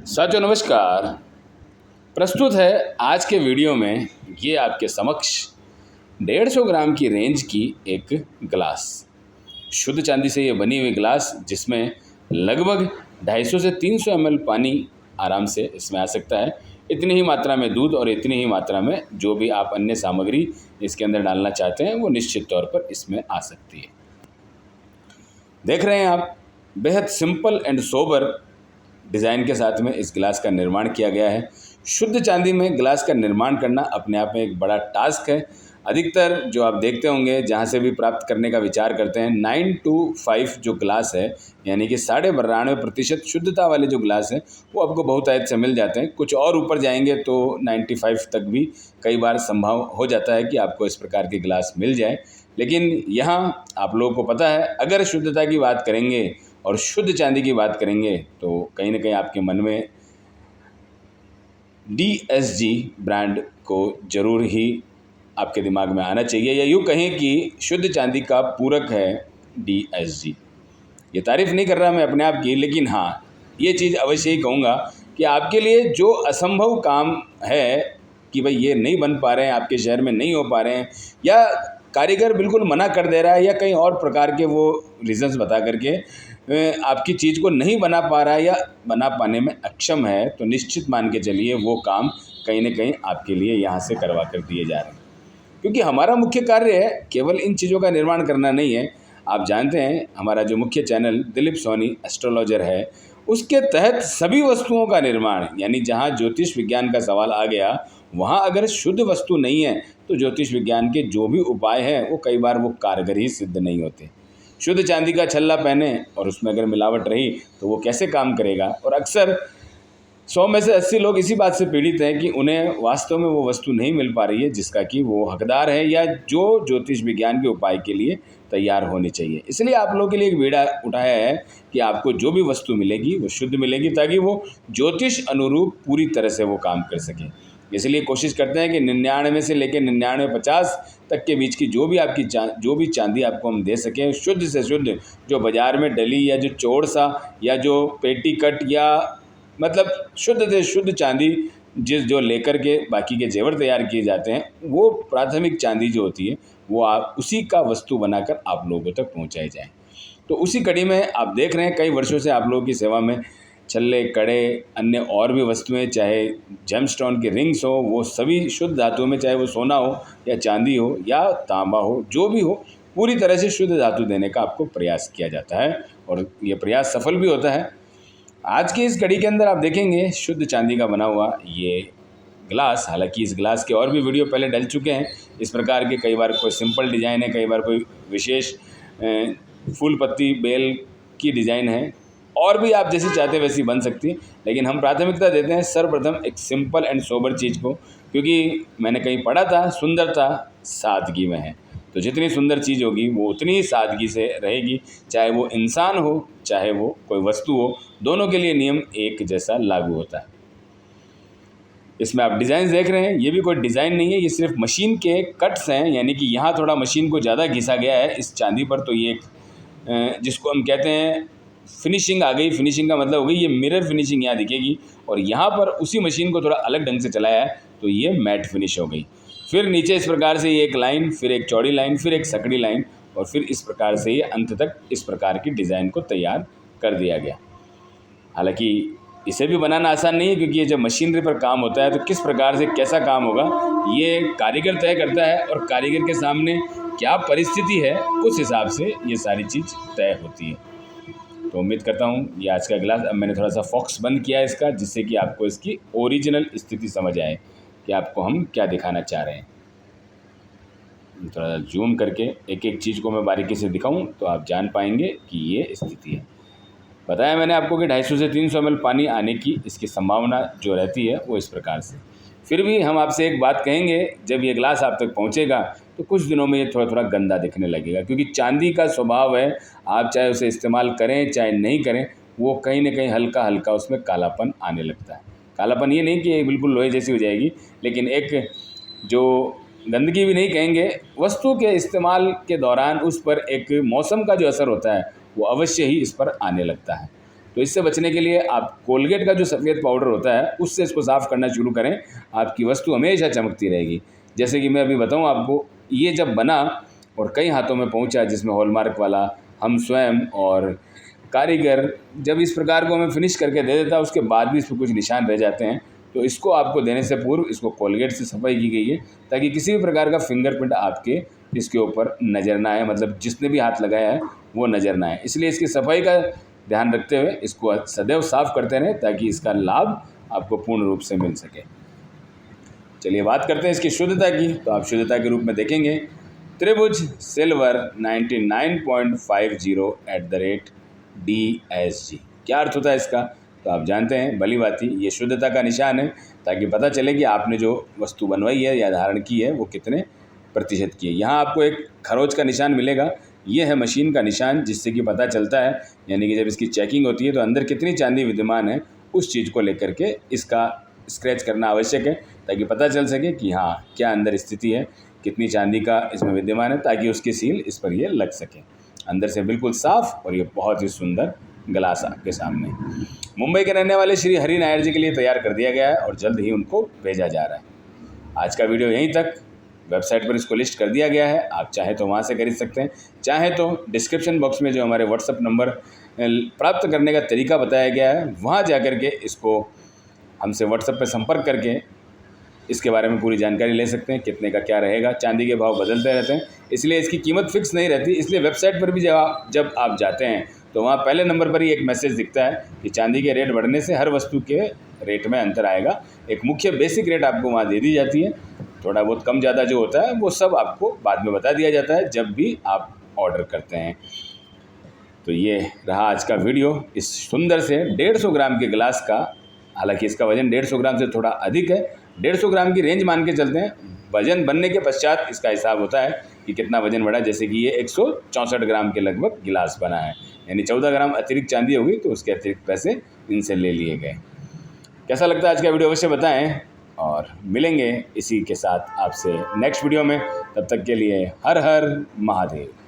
साथियों नमस्कार। प्रस्तुत है आज के वीडियो में ये आपके समक्ष 150 ग्राम की रेंज की एक गिलास, शुद्ध चांदी से ये बनी हुई गिलास, जिसमें लगभग 250 से 300 ml पानी आराम से इसमें आ सकता है। इतनी ही मात्रा में दूध और इतनी ही मात्रा में जो भी आप अन्य सामग्री इसके अंदर डालना चाहते हैं वो निश्चित तौर पर इसमें आ सकती है। देख रहे हैं आप, बेहद सिंपल एंड सोबर डिज़ाइन के साथ में इस गिलास का निर्माण किया गया है। शुद्ध चांदी में गिलास का निर्माण करना अपने आप में एक बड़ा टास्क है। अधिकतर जो आप देखते होंगे, जहाँ से भी प्राप्त करने का विचार करते हैं, 9 to 5 जो गिलास है, यानी कि 92.5% शुद्धता वाले जो गिलास हैं वो आपको बहुत आयत से मिल जाते हैं। कुछ और ऊपर जाएंगे तो 95 तक भी कई बार संभव हो जाता है कि आपको इस प्रकार के गिलास मिल जाए। लेकिन यहाँ आप लोगों को पता है, अगर शुद्धता की बात करेंगे और शुद्ध चांदी की बात करेंगे तो कहीं ना कहीं आपके मन में DSG ब्रांड को ज़रूर ही आपके दिमाग में आना चाहिए, या यूँ कहें कि शुद्ध चांदी का पूरक है DSG। ये तारीफ़ नहीं कर रहा मैं अपने आप की, लेकिन हाँ, ये चीज़ अवश्य ही कहूँगा कि आपके लिए जो असंभव काम है कि भाई ये नहीं बन पा रहे हैं, आपके शहर में नहीं हो पा रहे हैं, या कारीगर बिल्कुल मना कर दे रहा है, या कहीं और प्रकार के वो रीज़न्स बता करके आपकी चीज़ को नहीं बना पा रहा है या बना पाने में अक्षम है, तो निश्चित मान के चलिए वो काम कहीं ना कहीं आपके लिए यहाँ से करवा कर दिए जा रहे हैं। क्योंकि हमारा मुख्य कार्य है केवल इन चीज़ों का निर्माण करना नहीं है। आप जानते हैं हमारा जो मुख्य चैनल दिलीप सोनी एस्ट्रोलॉजर है, उसके तहत सभी वस्तुओं का निर्माण, यानी जहाँ ज्योतिष विज्ञान का सवाल आ गया, वहाँ अगर शुद्ध वस्तु नहीं है तो ज्योतिष विज्ञान के जो भी उपाय हैं वो कई बार वो कारगर ही सिद्ध नहीं होते। शुद्ध चांदी का छल्ला पहने और उसमें अगर मिलावट रही तो वो कैसे काम करेगा। और अक्सर 100 में से 80 लोग इसी बात से पीड़ित हैं कि उन्हें वास्तव में वो वस्तु नहीं मिल पा रही है जिसका कि वो हकदार है, या जो ज्योतिष विज्ञान के उपाय के लिए तैयार होनी चाहिए। इसलिए आप लोगों के लिए एक बीड़ा उठाया है कि आपको जो भी वस्तु मिलेगी वो शुद्ध मिलेगी, ताकि वो ज्योतिष अनुरूप पूरी तरह से वो काम कर सके। इसलिए कोशिश करते हैं कि 99 से लेकर 99-50 तक के बीच की जो भी चांदी आपको हम दे सकें, शुद्ध से शुद्ध, जो बाज़ार में डली या जो चौड़ सा या जो पेटी कट या मतलब शुद्ध से शुद्ध चांदी जो लेकर के बाकी के जेवर तैयार किए जाते हैं, वो प्राथमिक चांदी जो होती है वो आप उसी का वस्तु बनाकर आप लोगों तक पहुंचाई जाए। तो उसी कड़ी में आप देख रहे हैं, कई वर्षों से आप लोगों की सेवा में छल्ले, कड़े, अन्य और भी वस्तुएं, चाहे जेमस्टोन के रिंग्स हो, वो सभी शुद्ध धातु में, चाहे वो सोना हो या चांदी हो या तांबा हो, जो भी हो, पूरी तरह से शुद्ध धातु देने का आपको प्रयास किया जाता है और ये प्रयास सफल भी होता है। आज की इस कड़ी के अंदर आप देखेंगे शुद्ध चांदी का बना हुआ ये गिलास, हालांकि इस गिलास के और भी वीडियो पहले डल चुके हैं इस प्रकार के। कई बार कोई सिंपल डिज़ाइन है, कई बार कोई विशेष फूल पत्ती बेल की डिज़ाइन है, और भी आप जैसी चाहते हैं वैसी बन सकती है। लेकिन हम प्राथमिकता देते हैं सर्वप्रथम एक सिंपल एंड सोबर चीज़ को, क्योंकि मैंने कहीं पढ़ा था सुंदरता सादगी में है। तो जितनी सुंदर चीज़ होगी वो उतनी ही सादगी से रहेगी, चाहे वो इंसान हो चाहे वो कोई वस्तु हो, दोनों के लिए नियम एक जैसा लागू होता है। इसमें आप डिज़ाइन देख रहे हैं, ये भी कोई डिज़ाइन नहीं है, ये सिर्फ मशीन के कट्स हैं, यानी कि यहाँ थोड़ा मशीन को ज़्यादा घिसा गया है इस चांदी पर। तो ये एक जिसको हम कहते हैं फिनिशिंग आ गई। फिनिशिंग का मतलब हो गई ये मिरर फिनिशिंग यहाँ दिखेगी, और यहाँ पर उसी मशीन को थोड़ा अलग ढंग से चलाया है तो ये मैट फिनिश हो गई। फिर नीचे इस प्रकार से ये एक लाइन, फिर एक चौड़ी लाइन, फिर एक सकड़ी लाइन, और फिर इस प्रकार से ये अंत तक इस प्रकार की डिज़ाइन को तैयार कर दिया गया। हालांकि इसे भी बनाना आसान नहीं है, क्योंकि ये जब मशीनरी पर काम होता है तो किस प्रकार से कैसा काम होगा ये कारीगर तय करता है, और कारीगर के सामने क्या परिस्थिति है उस हिसाब से ये सारी चीज़ तय होती है। तो उम्मीद करता हूँ ये आज का गिलास, अब मैंने थोड़ा सा फॉक्स बंद किया है इसका, जिससे कि आपको इसकी ओरिजिनल स्थिति समझ आए कि आपको हम क्या दिखाना चाह रहे हैं। थोड़ा जूम करके एक एक चीज़ को मैं बारीकी से दिखाऊं तो आप जान पाएंगे कि ये स्थिति है। बताया मैंने आपको कि 250 से 300 ml पानी आने की इसकी संभावना जो रहती है वो इस प्रकार से। फिर भी हम आपसे एक बात कहेंगे, जब ये गिलास आप तक पहुंचेगा तो कुछ दिनों में ये थोड़ा थोड़ा गंदा दिखने लगेगा, क्योंकि चांदी का स्वभाव है, आप चाहे उसे इस्तेमाल करें चाहे नहीं करें, वो कहीं ना कहीं हल्का हल्का उसमें कालापन आने लगता है। कालापन ये नहीं कि ये बिल्कुल लोहे जैसी हो जाएगी, लेकिन एक जो गंदगी भी नहीं कहेंगे, वस्तु के इस्तेमाल के दौरान उस पर एक मौसम का जो असर होता है वो अवश्य ही इस पर आने लगता है। तो इससे बचने के लिए आप कोलगेट का जो सफ़ेद पाउडर होता है उससे इसको साफ़ करना शुरू करें, आपकी वस्तु हमेशा चमकती रहेगी। जैसे कि मैं अभी बताऊं आपको, ये जब बना और कई हाथों में पहुंचा, जिसमें हॉलमार्क वाला, हम स्वयं और कारीगर जब इस प्रकार को हमें फिनिश करके दे देता है, उसके बाद भी इस पर कुछ निशान रह जाते हैं, तो इसको आपको देने से पूर्व इसको कोलगेट से सफाई की गई है ताकि किसी भी प्रकार का फिंगरप्रिंट आपके इसके ऊपर नज़र ना आए, मतलब जिसने भी हाथ लगाया है वो नज़र ना आए। इसलिए इसकी सफाई का ध्यान रखते हुए इसको सदैव साफ़ करते रहें ताकि इसका लाभ आपको पूर्ण रूप से मिल सके। चलिए बात करते हैं इसकी शुद्धता की। तो आप शुद्धता के रूप में देखेंगे त्रिभुज सिल्वर 99.50 DSG। क्या अर्थ होता है इसका? तो आप जानते हैं, भली बात ही, ये शुद्धता का निशान है ताकि पता चले कि आपने जो वस्तु बनवाई है या धारण की है वो कितने प्रतिशत की है। यहाँ आपको एक खरोच का निशान मिलेगा, ये है मशीन का निशान, जिससे कि पता चलता है, यानी कि जब इसकी चेकिंग होती है तो अंदर कितनी चांदी विद्यमान है उस चीज़ को लेकर के इसका स्क्रैच करना आवश्यक है ताकि पता चल सके कि हाँ क्या अंदर स्थिति है, कितनी चांदी का इसमें विद्यमान है, ताकि उसकी सील इस पर ये लग सके। अंदर से बिल्कुल साफ़ और ये बहुत ही सुंदर गिलास आपके सामने मुंबई के रहने वाले श्री हरि नायर जी के लिए तैयार कर दिया गया है और जल्द ही उनको भेजा जा रहा है। आज का वीडियो यहीं तक। वेबसाइट पर इसको लिस्ट कर दिया गया है, आप चाहे तो वहाँ से खरीद सकते हैं, चाहे तो डिस्क्रिप्शन बॉक्स में जो हमारे व्हाट्सअप नंबर प्राप्त करने का तरीका बताया गया है वहाँ जा कर के इसको हमसे व्हाट्सएप पर संपर्क करके इसके बारे में पूरी जानकारी ले सकते हैं। कितने का क्या रहेगा, चांदी के भाव बदलते रहते हैं, इसलिए इसकी कीमत फिक्स नहीं रहती। इसलिए वेबसाइट पर भी जब आप जाते हैं तो वहाँ पहले नंबर पर ही एक मैसेज दिखता है कि चांदी के रेट बढ़ने से हर वस्तु के रेट में अंतर आएगा। एक मुख्य बेसिक रेट आपको वहाँ दे दी जाती है, थोड़ा बहुत कम ज़्यादा जो होता है वो सब आपको बाद में बता दिया जाता है जब भी आप ऑर्डर करते हैं। तो ये रहा आज का वीडियो इस सुंदर से 150 ग्राम के गिलास का। हालांकि इसका वज़न 150 ग्राम से थोड़ा अधिक है, 150 ग्राम की रेंज मान के चलते हैं। वज़न बनने के पश्चात इसका हिसाब होता है कि कितना वज़न बढ़ा। जैसे कि ये 164 ग्राम के लगभग गिलास बना है, यानी 14 ग्राम अतिरिक्त चांदी होगी, तो उसके अतिरिक्त पैसे इनसे ले लिए गए। कैसा लगता है आज का वीडियो अवश्य बताएं और मिलेंगे इसी के साथ आपसे नेक्स्ट वीडियो में। तब तक के लिए हर हर महादेव।